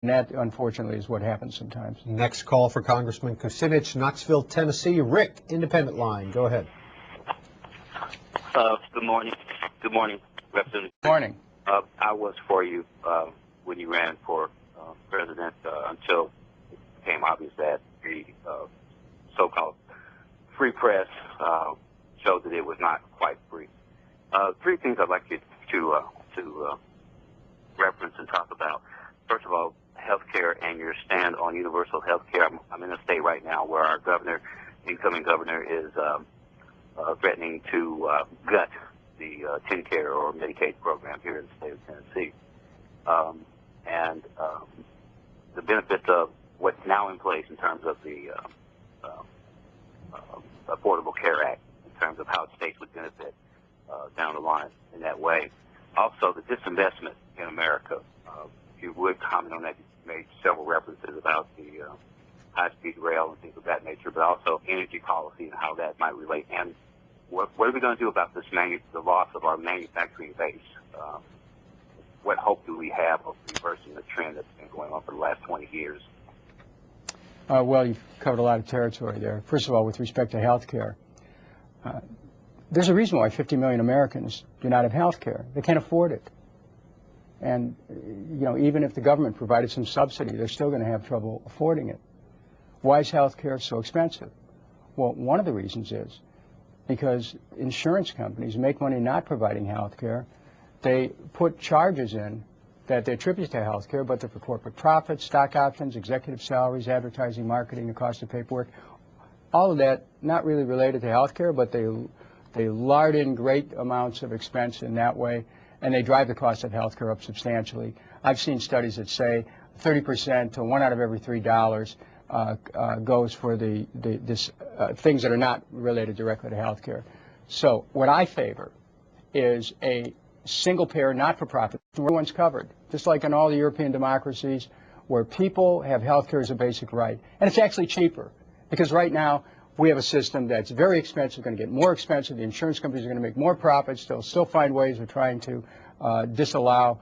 And that, unfortunately, is what happens sometimes. Next call for Congressman Kucinich, Knoxville, Tennessee. Rick, independent line. Go ahead. Good morning. Good morning, Representative. Good morning. I was for you when you ran for president until it became obvious that the so-called free press showed that it was not quite free. Three things I'd like you to reference and talk about. First of all, health care and your stand on universal health care. I'm in a state right now where our governor, incoming governor, is threatening to gut the TennCare or Medicaid program here in the state of Tennessee. And the benefits of what's now in place in terms of the Affordable Care Act, in terms of how states would benefit down the line in that way. Also, the disinvestment in America. If you would comment on that, you made several references about the high-speed rail and things of that nature, but also energy policy and how that might relate. And what are we going to do about this the loss of our manufacturing base? What hope do we have of reversing the trend that's been going on for the last 20 years? Well, you've covered a lot of territory there. First of all, with respect to health care, there's a reason why 50 million Americans do not have health care. They can't afford it. And, you know, even if the government provided some subsidy, they're still going to have trouble affording it. Why is health care so expensive? Well, one of the reasons is because insurance companies make money not providing health care. They put charges in that they attribute to health care, but they're for corporate profits, stock options, executive salaries, advertising, marketing, the cost of paperwork. All of that not really related to health care, but they lard in great amounts of expense in that way, and they drive the cost of health care up substantially. I've seen studies that say 30% to $1 out of every $3 goes for things that are not related directly to health care. So what I favor is a single-payer, not-for-profit, where everyone's covered, just like in all the European democracies, where people have health care as a basic right. And it's actually cheaper, because right now we have a system that's very expensive, going to get more expensive. The insurance companies are going to make more profits. They'll still find ways of trying to disallow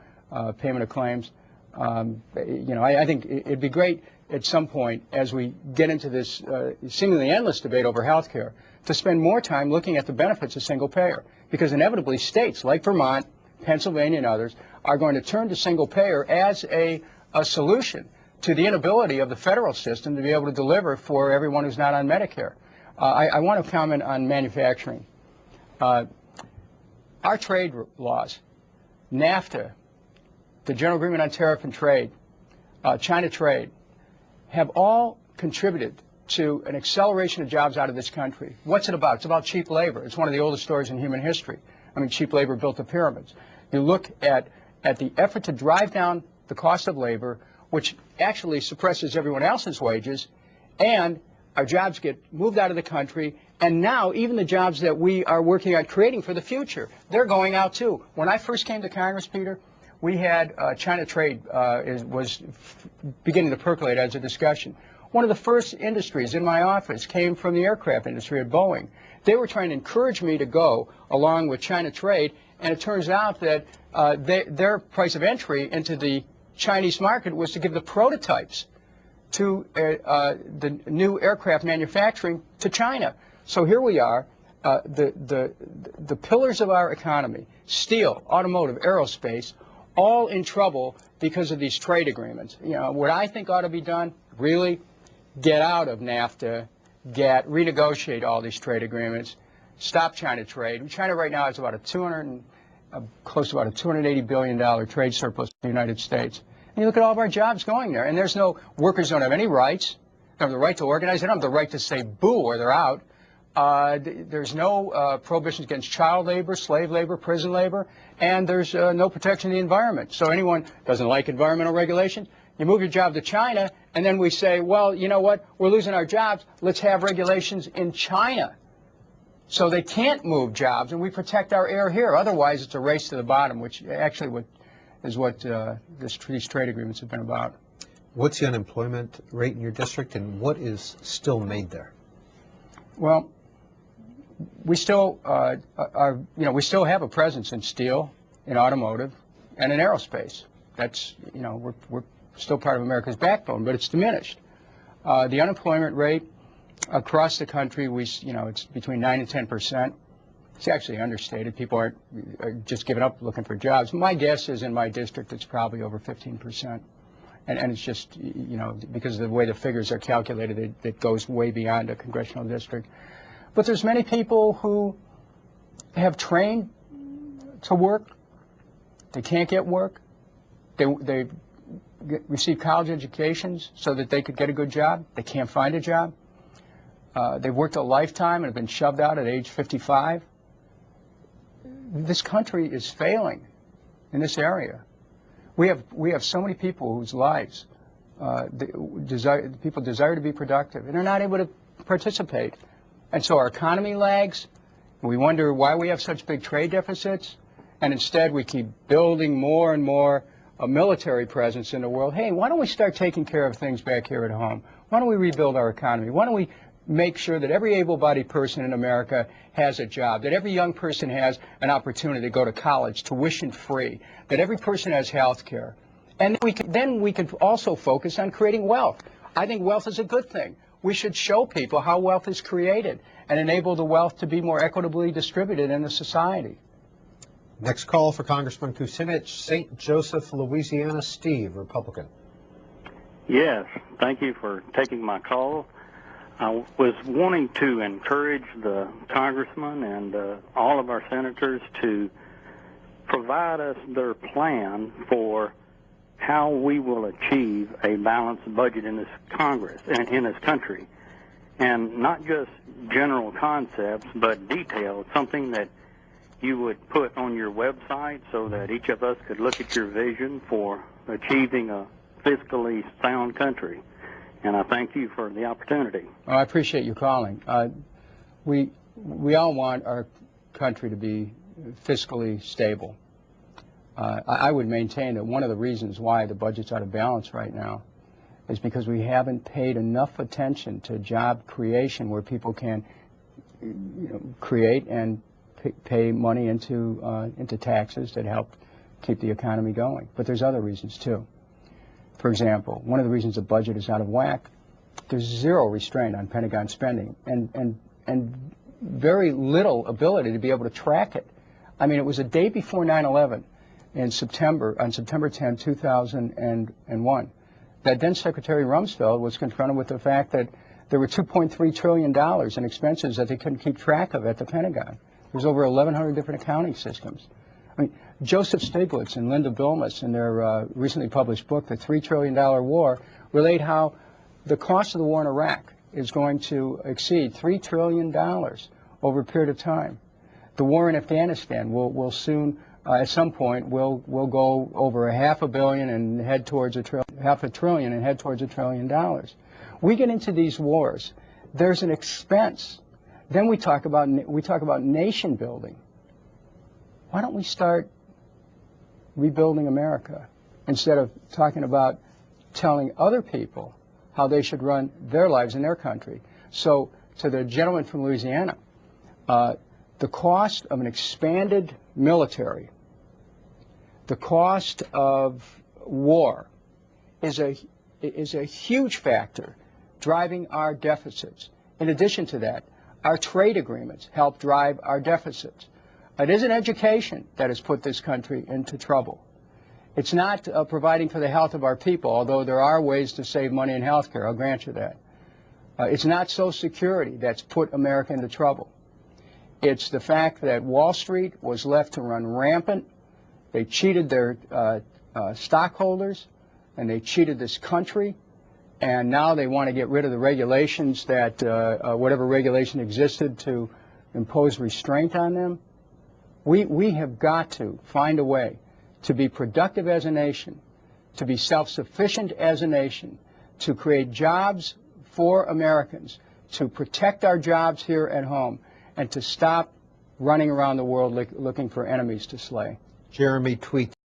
payment of claims. You know, I think it'd be great at some point, as we get into this seemingly endless debate over health care, to spend more time looking at the benefits of single payer, because inevitably states like Vermont, Pennsylvania, and others are going to turn to single payer as a solution to the inability of the federal system to be able to deliver for everyone who's not on Medicare. I want to comment on manufacturing. Our trade laws, NAFTA, the General Agreement on Tariff and Trade, China trade, have all contributed to an acceleration of jobs out of this country. What's it about? It's about cheap labor. It's one of the oldest stories in human history. I mean, cheap labor built the pyramids. You look at the effort to drive down the cost of labor, which actually suppresses everyone else's wages, and our jobs get moved out of the country, and now even the jobs that we are working at creating for the future, they're going out too. When I first came to Congress, Peter, we had China trade was beginning to percolate as a discussion. One of the first industries in my office came from the aircraft industry at Boeing. They were trying to encourage me to go along with China trade, and it turns out that their price of entry into the Chinese market was to give the prototypes to the new aircraft manufacturing to China. So here we are, the pillars of our economy, steel, automotive, aerospace, all in trouble because of these trade agreements. You know, what I think ought to be done, really, get out of NAFTA, renegotiate all these trade agreements, stop China trade. China right now has about close to about a $280 billion trade surplus in the United States. And you look at all of our jobs going there, and there's no, workers don't have any rights. They don't have the right to organize. They don't have the right to say boo or they're out. There's no prohibitions against child labor, slave labor, prison labor, and there's no protection of the environment. So anyone doesn't like environmental regulations, you move your job to China, and then we say, well, you know what, we're losing our jobs, let's have regulations in China. So they can't move jobs, and we protect our air here. Otherwise, it's a race to the bottom, which actually is what these trade agreements have been about. What's the unemployment rate in your district, and what is still made there? Well, we still we still have a presence in steel, in automotive, and in aerospace. That's, we're still part of America's backbone, but it's diminished. The unemployment rate across the country, it's between 9 and 10%. It's actually understated. People are just giving up looking for jobs. My guess is in my district it's probably over 15%. And it's just, because of the way the figures are calculated, it goes way beyond a congressional district. But there's many people who have trained to work. They can't get work. They receive college educations so that they could get a good job. They can't find a job. They've worked a lifetime and have been shoved out at age 55. This country is failing in this area. We have so many people whose lives people desire to be productive, and they're not able to participate. And so our economy lags. We wonder why we have such big trade deficits, and instead we keep building more and more a military presence in the world. Hey, why don't we start taking care of things back here at home? Why don't we rebuild our economy? Why don't we make sure that every able-bodied person in America has a job, that every young person has an opportunity to go to college, tuition-free, that every person has health care. And then we can also focus on creating wealth. I think wealth is a good thing. We should show people how wealth is created and enable the wealth to be more equitably distributed in the society. Next call for Congressman Kucinich, St. Joseph, Louisiana. Steve, Republican. Yes, thank you for taking my call. I was wanting to encourage the congressman and all of our senators to provide us their plan for how we will achieve a balanced budget in this Congress and in this country. And not just general concepts, but detailed, something that you would put on your website so that each of us could look at your vision for achieving a fiscally sound country. And I thank you for the opportunity. Oh, I appreciate you calling. We all want our country to be fiscally stable. I would maintain that one of the reasons why the budget's out of balance right now is because we haven't paid enough attention to job creation where people can create and pay money into taxes that help keep the economy going. But there's other reasons too. For example, one of the reasons the budget is out of whack, there's zero restraint on Pentagon spending and very little ability to be able to track it. I mean, it was a day before 9/11 on September 10, 2001, that then Secretary Rumsfeld was confronted with the fact that there were $2.3 trillion in expenses that they couldn't keep track of at the Pentagon. There's over 1,100 different accounting systems. I mean, Joseph Stiglitz and Linda Bilmes in their recently published book, The $3 Trillion War, relate how the cost of the war in Iraq is going to exceed $3 trillion over a period of time. The war in Afghanistan will soon, at some point, will go over $500 million and head towards $500 billion and head towards $1 trillion. We get into these wars. There's an expense. Then we talk about nation building. Why don't we start rebuilding America instead of talking about telling other people how they should run their lives in their country? So to the gentleman from Louisiana, the cost of an expanded military, the cost of war is a huge factor driving our deficits. In addition to that, our trade agreements help drive our deficits. It isn't education that has put this country into trouble. It's not providing for the health of our people, although there are ways to save money in health care, I'll grant you that. It's not Social Security that's put America into trouble. It's the fact that Wall Street was left to run rampant. They cheated their stockholders, and they cheated this country, and now they want to get rid of the regulations that, whatever regulation existed to impose restraint on them. We have got to find a way to be productive as a nation, to be self-sufficient as a nation, to create jobs for Americans, to protect our jobs here at home, and to stop running around the world looking for enemies to slay. Jeremy tweets.